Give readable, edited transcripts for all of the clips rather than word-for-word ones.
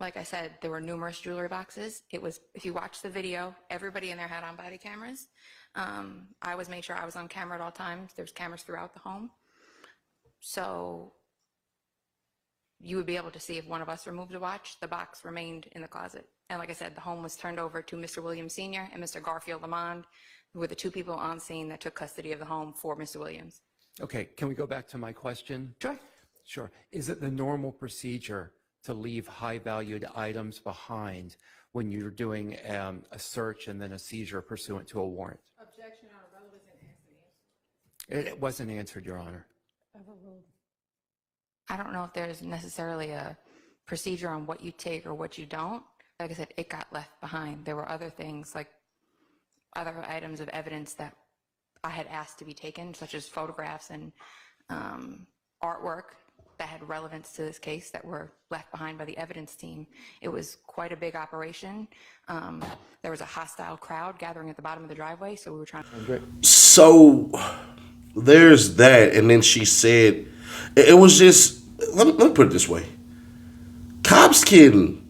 Like I said, there were numerous jewelry boxes. It was, if you watch the video, everybody in there had on body cameras. I always made sure I was on camera at all times. There's cameras throughout the home. So you would be able to see if one of us removed a watch, the box remained in the closet. And like I said, the home was turned over to Mr. Williams Sr. and Mr. Garfield Lamond, who were the two people on scene that took custody of the home for Mr. Williams. Okay, can we go back to my question? Sure. Sure. Is it the normal procedure to leave high-valued items behind when you're doing a search and then a seizure pursuant to a warrant? Objection, Your Honor. Relevance and answer. It wasn't answered, Your Honor. I don't know if there's necessarily a procedure on what you take or what you don't. Like I said, it got left behind. There were other things, like other items of evidence that I had asked to be taken, such as photographs and artwork that had relevance to this case that were left behind by the evidence team. It was quite a big operation. There was a hostile crowd gathering at the bottom of the driveway, so we were trying to... So there's that, and then she said, it was just, let me put it this way. Cops can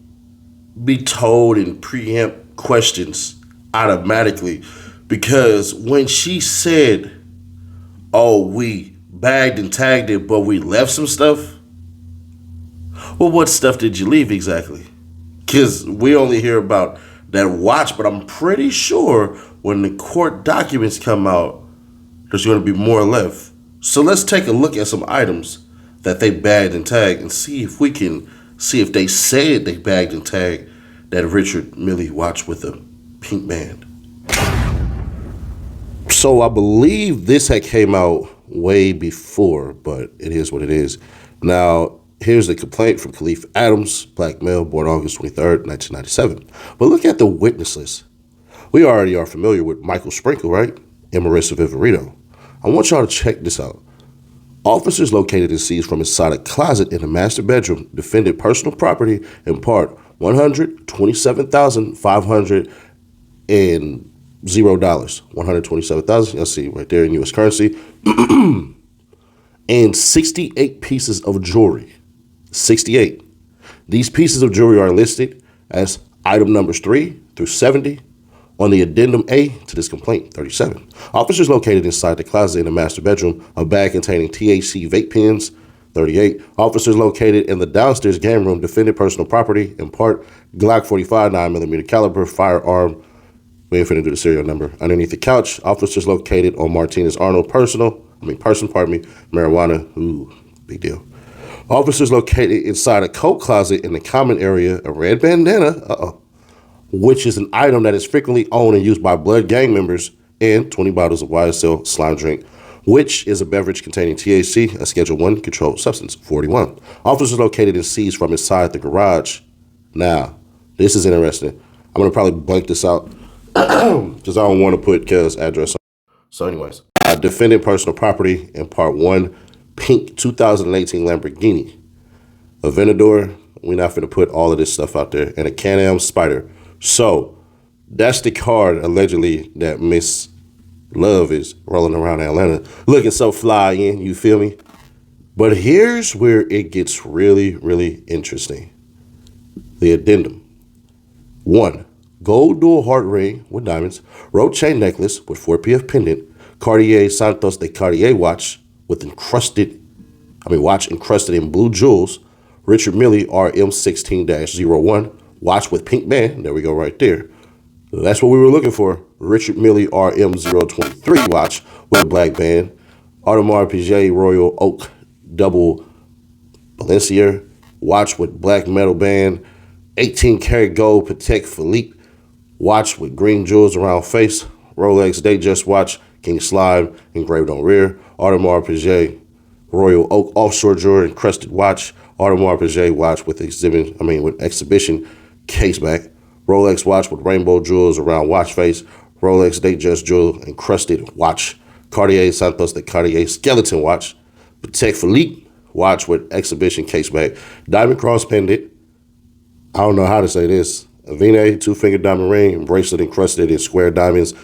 be told and preempt questions automatically, because when she said, oh, we bagged and tagged it, but we left some stuff, well, what stuff did you leave exactly? Because we only hear about that watch, but I'm pretty sure when the court documents come out, there's going to be more left. So let's take a look at some items that they bagged and tagged and see if we can see if they said they bagged and tagged that Richard Milley watch with a pink band. So I believe this had came out way before, but it is what it is. Now, here's the complaint from Khalif Adams, black male, born August 23rd, 1997. But look at the witness list. We already are familiar with Michael Sprinkle, right? And Marissa Viverito. I want y'all to check this out. Officers located and seized from inside a closet in the master bedroom defendant personal property in part $127,500 and $0. $127,000, you'll see right there in U.S. currency, and 68 pieces of jewelry. 68. These pieces of jewelry are listed as item numbers 3 through 70 on the addendum A to this complaint, 37. Officers located inside the closet in the master bedroom a bag containing THC vape pens, 38. Officers located in the downstairs game room defended personal property, in part Glock 45 9mm caliber firearm. We ain't finna do the serial number. Underneath the couch, officers located on Martinez Arnold person, marijuana. Ooh, big deal. Officers located inside a coat closet in the common area a red bandana, which is an item that is frequently owned and used by blood gang members, and 20 bottles of YSL slime drink, which is a beverage containing THC, a Schedule 1 controlled substance, 41. Officers located and seized from inside the garage. Now, this is interesting. I'm going to probably blank this out because I don't want to put Kel's address on. So anyways, defendant personal property in part 1, pink 2018 Lamborghini. A Venador, we're not going to put all of this stuff out there, and a Can-Am Spider. So that's the car allegedly that Miss Love is rolling around Atlanta looking so fly in, you feel me? But here's where it gets really, really interesting. The addendum. 1, gold dual heart ring with diamonds, rope chain necklace with 4PF pendant, Cartier Santos de Cartier watch with watch encrusted in blue jewels, Richard Milley RM16-01, watch with pink band. There we go right there. That's what we were looking for. Richard Milley RM023 watch with a black band. Audemars Piguet Royal Oak double Balenciaga watch with black metal band. 18 karat gold Patek Philippe watch with green jewels around face. Rolex Datejust watch, King Slime engraved on rear. Audemars Piguet Royal Oak offshore jewelry encrusted watch. Audemars Piguet watch with exhibition case back. Rolex watch with rainbow jewels around watch face. Rolex Datejust jewel encrusted watch. Cartier Santos de Cartier skeleton watch. Patek Philippe watch with exhibition case back. Diamond cross pendant. I don't know how to say this. A V-neck 2-finger diamond ring, bracelet encrusted in square diamonds.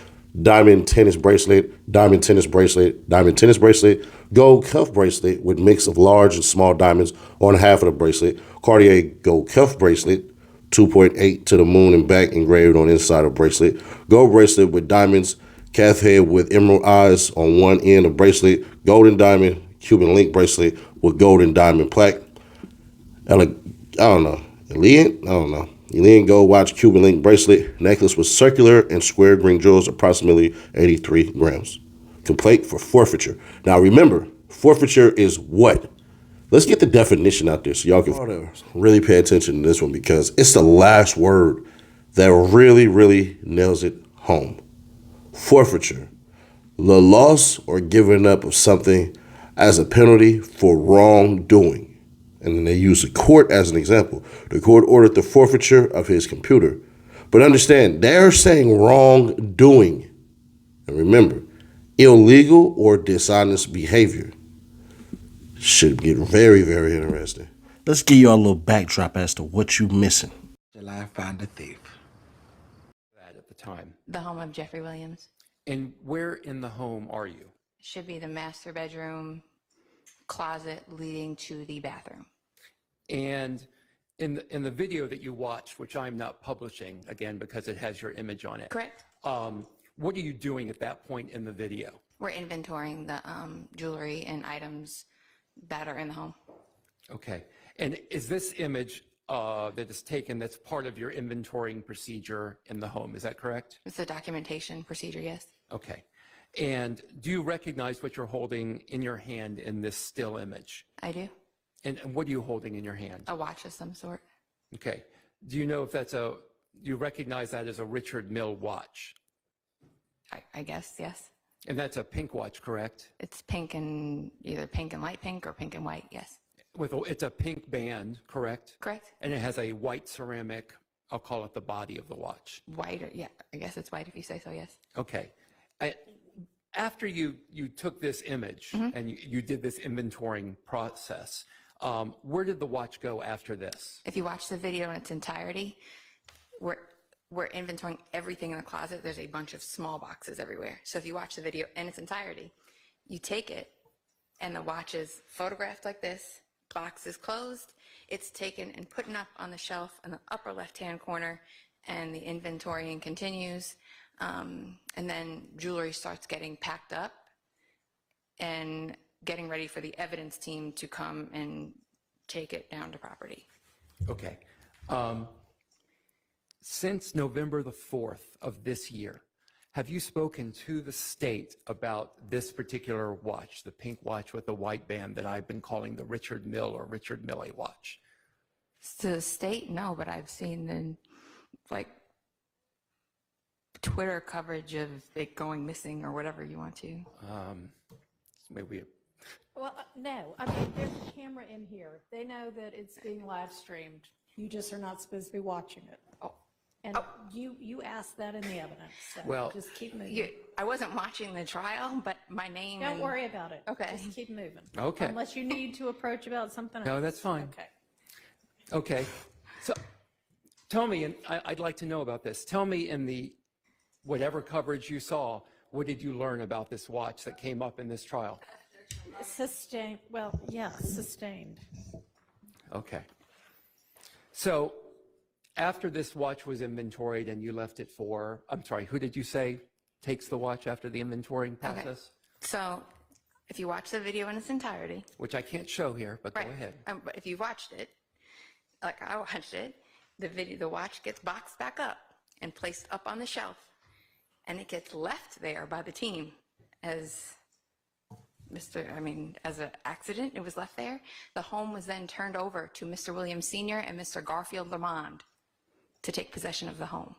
Diamond tennis bracelet, diamond tennis bracelet, diamond tennis bracelet, gold cuff bracelet with mix of large and small diamonds on half of the bracelet, Cartier gold cuff bracelet, 2.8 to the moon and back engraved on inside of bracelet. Gold bracelet with diamonds, calf head with emerald eyes on one end of bracelet. Golden diamond, Cuban link bracelet with golden diamond plaque. Elian gold watch, Cuban link bracelet. Necklace with circular and square green jewels, approximately 83 grams. Complaint for forfeiture. Now remember, forfeiture is what? Let's get the definition out there so y'all can really pay attention to this one, because it's the last word that really, really nails it home. Forfeiture. The loss or giving up of something as a penalty for wrongdoing. And then they use the court as an example. The court ordered the forfeiture of his computer. But understand, they're saying wrongdoing. And remember, illegal or dishonest behavior. Should get very, very interesting. Let's give you a little backdrop as to what you missing. Till I find the thief. That at the time. The home of Jeffrey Williams. And where in the home are you? Should be the master bedroom, closet leading to the bathroom. And in the video that you watched, which I'm not publishing, again, because it has your image on it. Correct. What are you doing at that point in the video? We're inventorying the jewelry and items that are in the home. Okay. And is this image that is taken that's part of your inventorying procedure in the home? Is that correct? It's a documentation procedure, yes. Okay. And do you recognize what you're holding in your hand in this still image? I do. And what are you holding in your hand? A watch of some sort. Okay. Do you know if do you recognize that as a Richard Mille watch? I guess, yes. And that's a pink watch, correct? It's pink and either pink and light pink or pink and white, yes. It's a pink band, correct? Correct. And it has a white ceramic, I'll call it the body of the watch. White, or, yeah, I guess it's white if you say so, yes. Okay. After you took this image and you did this inventorying process, where did the watch go after this? If you watch the video in its entirety, we're inventorying everything in the closet. There's a bunch of small boxes everywhere. So if you watch the video in its entirety, you take it and the watch is photographed like this, box is closed, it's taken and put up on the shelf in the upper left-hand corner, and the inventorying continues. And then jewelry starts getting packed up and getting ready for the evidence team to come and take it down to property. Okay. Since November the 4th of this year, have you spoken to the state about this particular watch, the pink watch with the white band that I've been calling the Richard Mille or Richard Mille watch? To the state, no, but I've seen the, Twitter coverage of it going missing or whatever you want to. Maybe. Well, no, I mean, there's a camera in here. They know that it's being live streamed. You just are not supposed to be watching it. Oh. And you asked that in the evidence, so Well, just keep moving. I wasn't watching the trial, but my name. Don't worry about it. Okay. Just keep moving. Okay. Unless you need to approach about something else. No, that's fine. Okay. Okay. So tell me, and I'd like to know about this. Tell me, in the whatever coverage you saw, what did you learn about this watch that came up in this trial? Sustained, well, yeah, sustained. Okay. So after this watch was inventoried and you left it for, I'm sorry, who did you say takes the watch after the inventorying process? Okay. So if you watch the video in its entirety. Which I can't show here, but Right. go ahead. But if you watched it, like I watched it, the watch gets boxed back up and placed up on the shelf, and it gets left there by the team as as an accident. It was left there. The home was then turned over to Mr. Williams Sr. and Mr. Garfield Lamond to take possession of the home.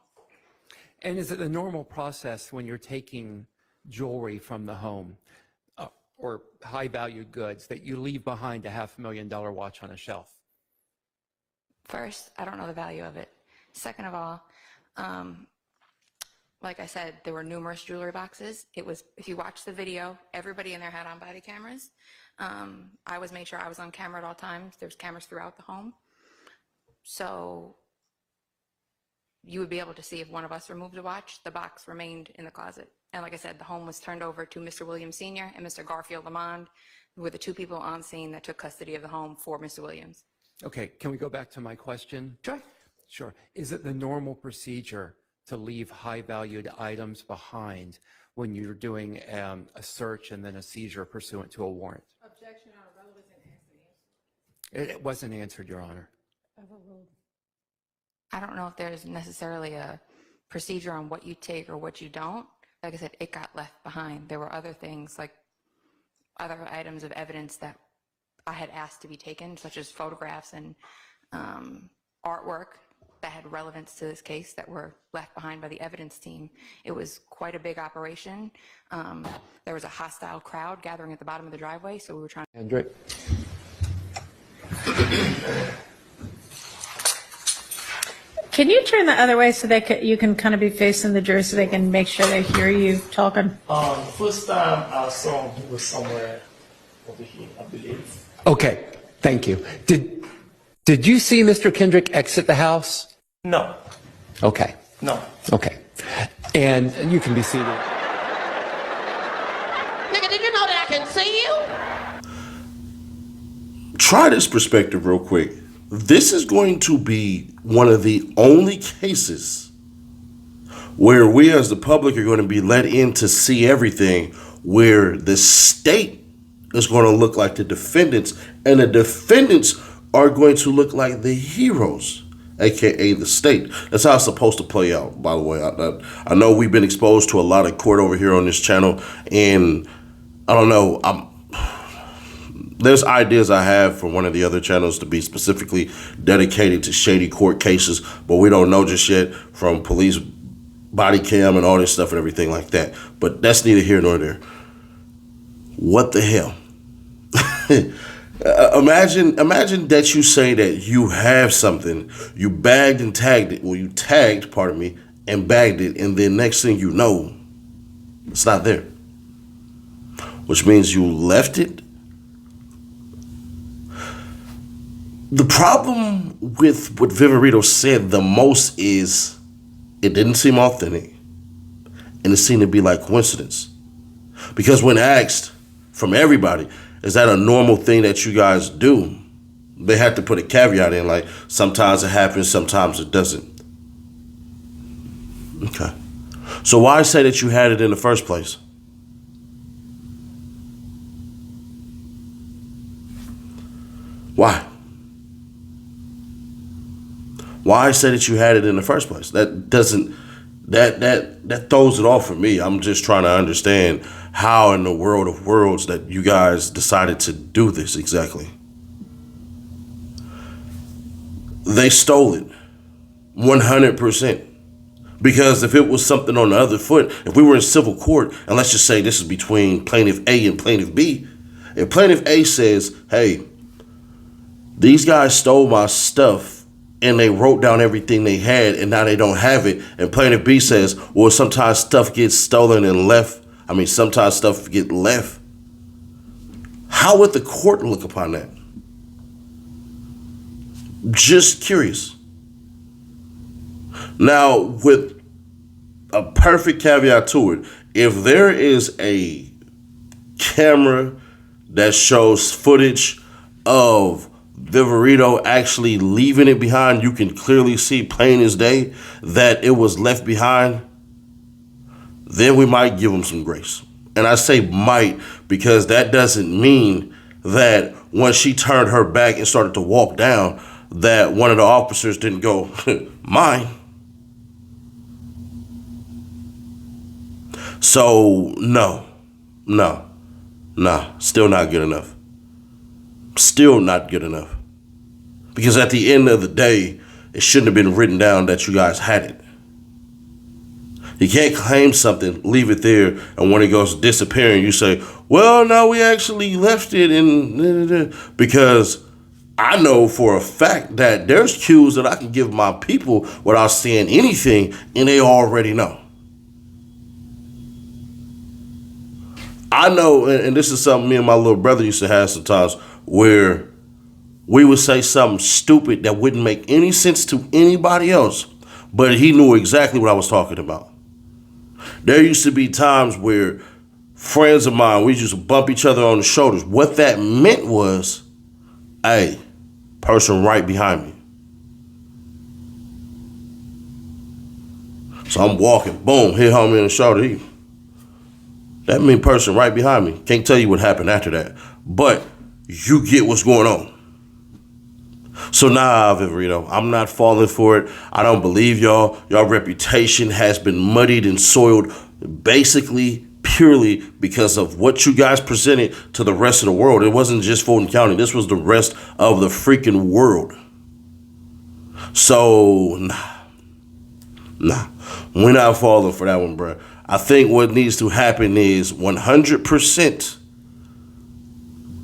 And is it the normal process when you're taking jewelry from the home or high-valued goods that you leave behind a $500,000 watch on a shelf? First, I don't know the value of it. Second of all, like I said, there were numerous jewelry boxes. It was, if you watch the video, everybody in there had on body cameras. I made sure I was on camera at all times. There's cameras throughout the home. So you would be able to see if one of us removed a watch, the box remained in the closet. And like I said, the home was turned over to Mr. Williams Sr. and Mr. Garfield Lamond, who were the two people on scene that took custody of the home for Mr. Williams. Okay, can we go back to my question? Sure. Sure. Is it the normal procedure to leave high-valued items behind when you're doing a search and then a seizure pursuant to a warrant? Objection, Your Honor, relevant answer. It wasn't answered, Your Honor. Overruled. I don't know if there's necessarily a procedure on what you take or what you don't. Like I said, it got left behind. There were other things, like other items of evidence that I had asked to be taken, such as photographs and artwork that had relevance to this case that were left behind by the evidence team. It was quite a big operation. There was a hostile crowd gathering at the bottom of the driveway, so we were trying. Hendrick? Can you turn the other way so you can kind of be facing the jury so they can make sure they hear you talking? The first time I saw him was somewhere over here, I believe. Okay, thank you. Did you see Mr. Kendrick exit the house? No, Okay, no. okay. And you can be seated. Nigga, did you know that I can see you? Try this perspective real quick. This is going to be one of the only cases where we as the public are going to be let in to see everything, where the state is going to look like the defendants and the defendants are going to look like the heroes, aka the state. That's how it's supposed to play out, by the way. I know we've been exposed to a lot of court over here on this channel, and I don't know, there's ideas I have for one of the other channels to be specifically dedicated to shady court cases, but we don't know just yet, from police body cam and all this stuff and everything like that. But that's neither here nor there. What the hell? Imagine that you say that you have something, you bagged and tagged it. Well, you tagged, pardon me, and bagged it, and then next thing you know, it's not there. Which means you left it. The problem with what Viverito said the most is it didn't seem authentic, and it seemed to be like coincidence. Because when asked from everybody, is that a normal thing that you guys do? They had to put a caveat in, like, sometimes it happens, sometimes it doesn't. Okay. So why say that you had it in the first place? Why? Why say that you had it in the first place? That doesn't, that throws it off for me. I'm just trying to understand how in the world of worlds that you guys decided to do this exactly. They stole it 100%. Because if it was something on the other foot, if we were in civil court, and let's just say this is between plaintiff A and plaintiff B, if plaintiff A says, hey, these guys stole my stuff and they wrote down everything they had and now they don't have it, and plaintiff B says, well, sometimes stuff gets stolen and left. I mean, sometimes stuff get left. How would the court look upon that? Just curious. Now, with a perfect caveat to it, if there is a camera that shows footage of Viverito actually leaving it behind, you can clearly see plain as day that it was left behind, then we might give him some grace. And I say might because that doesn't mean that when she turned her back and started to walk down, that one of the officers didn't go, mine. So no, still not good enough. Still not good enough. Because at the end of the day, it shouldn't have been written down that you guys had it. You can't claim something, leave it there, and when it goes disappearing, you say, well, no, we actually left it in, because I know for a fact that there's cues that I can give my people without saying anything, and they already know. I know, and this is something me and my little brother used to have sometimes, where we would say something stupid that wouldn't make any sense to anybody else, but he knew exactly what I was talking about. There used to be times where friends of mine, we used to bump each other on the shoulders. What that meant was, hey, person right behind me. So I'm walking, boom, hit homie in the shoulder. That mean person right behind me. Can't tell you what happened after that. But you get what's going on. So nah, Viverito, I'm not falling for it. I don't believe y'all. Y'all reputation has been muddied and soiled basically purely because of what you guys presented to the rest of the world. It wasn't just Fulton County. This was the rest of the freaking world. So, nah. We're not falling for that one, bro. I think what needs to happen is 100%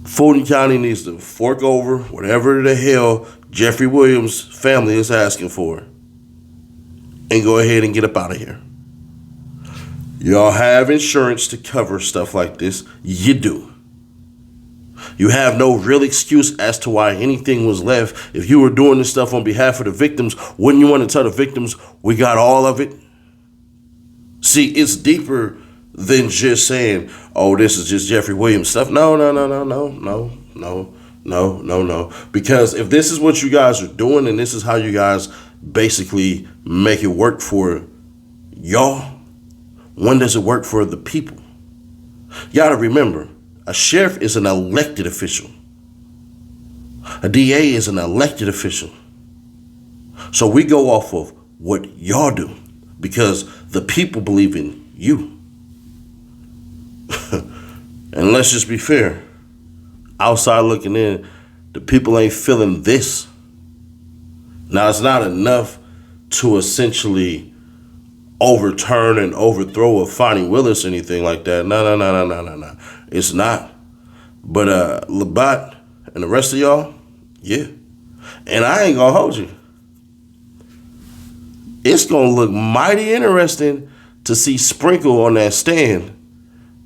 Fulton County needs to fork over whatever the hell Jeffrey Williams' family is asking for and go ahead and get up out of here. Y'all have insurance to cover stuff like this. You do. You have no real excuse as to why anything was left. If you were doing this stuff on behalf of the victims, wouldn't you want to tell the victims, we got all of it? See, it's deeper than just saying, oh, this is just Jeffrey Williams stuff. No. Because if this is what you guys are doing and this is how you guys basically make it work for y'all, when does it work for the people? You gotta remember, a sheriff is an elected official. A DA is an elected official. So we go off of what y'all do because the people believe in you. And let's just be fair. Outside looking in, the people ain't feeling this. Now, it's not enough to essentially overturn and overthrow a FANI Willis or anything like that. No. It's not. But Labat and the rest of y'all, yeah. And I ain't gonna hold you. It's gonna look mighty interesting to see Sprinkle on that stand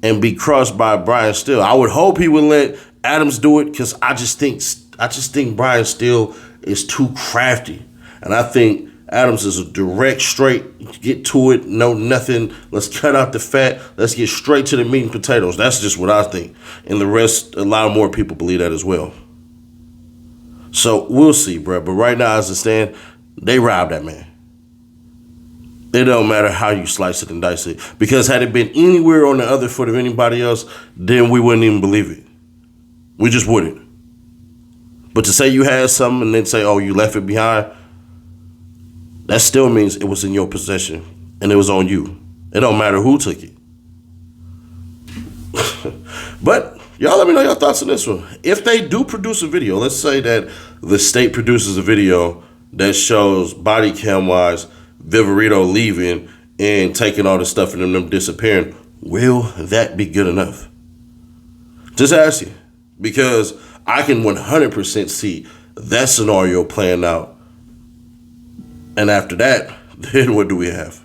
and be crushed by Brian Steele. I would hope he would let Adams do it because I just think Brian Steele is too crafty. And I think Adams is a direct, straight, get to it, no nothing. Let's cut out the fat. Let's get straight to the meat and potatoes. That's just what I think. And the rest, a lot more people believe that as well. So we'll see, bro. But right now, as it stands, they robbed that man. It don't matter how you slice it and dice it. Because had it been anywhere on the other foot of anybody else, then we wouldn't even believe it. We just wouldn't. But to say you had something and then say, oh, you left it behind, that still means it was in your possession and it was on you. It don't matter who took it. But y'all let me know your thoughts on this one. If they do produce a video, let's say that the state produces a video that shows body cam wise Viverito leaving and taking all the stuff and them disappearing, will that be good enough? Just ask you. Because I can 100% see that scenario playing out. And after that, then what do we have?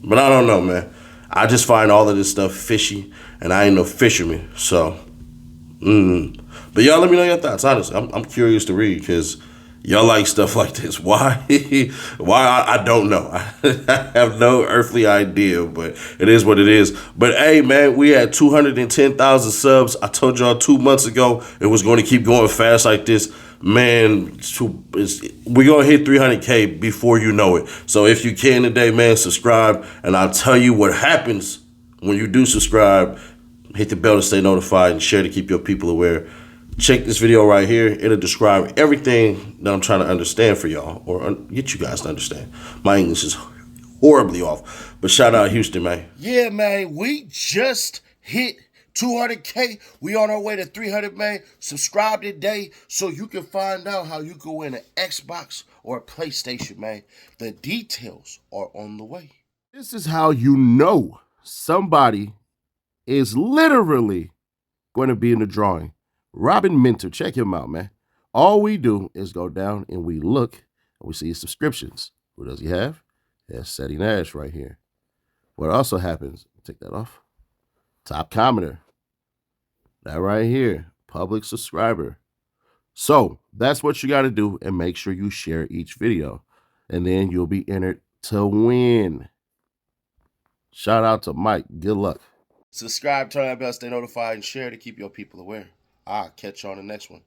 But I don't know, man. I just find all of this stuff fishy, and I ain't no fisherman. So, But y'all let me know your thoughts. Honestly, I'm curious to read because y'all like stuff like this. Why? Why? I don't know. I have no earthly idea, but it is what it is. But hey, man, we had 210,000 subs. I told y'all 2 months ago it was going to keep going fast like this. Man, we're going to hit 300K before you know it. So if you can today, man, subscribe. And I'll tell you what happens when you do subscribe. Hit the bell to stay notified and share to keep your people aware. Check this video right here. It'll describe everything that I'm trying to understand for y'all or get you guys to understand. My English is horribly off. But shout out Houston, man. Yeah, man, we just hit 200K. We on our way to 300, man. Subscribe today so you can find out how you can win an Xbox or a PlayStation, man. The details are on the way. This is how you know somebody is literally going to be in the drawing. Robin Minter, check him out, man. All we do is go down and we look and we see his subscriptions. Who does he have? He has Seti Nash right here. What also happens, take that off. Top commenter. That right here, public subscriber. So that's what you got to do and make sure you share each video. And then you'll be entered to win. Shout out to Mike. Good luck. Subscribe, turn that bell, stay notified, and share to keep your people aware. I'll catch you on the next one.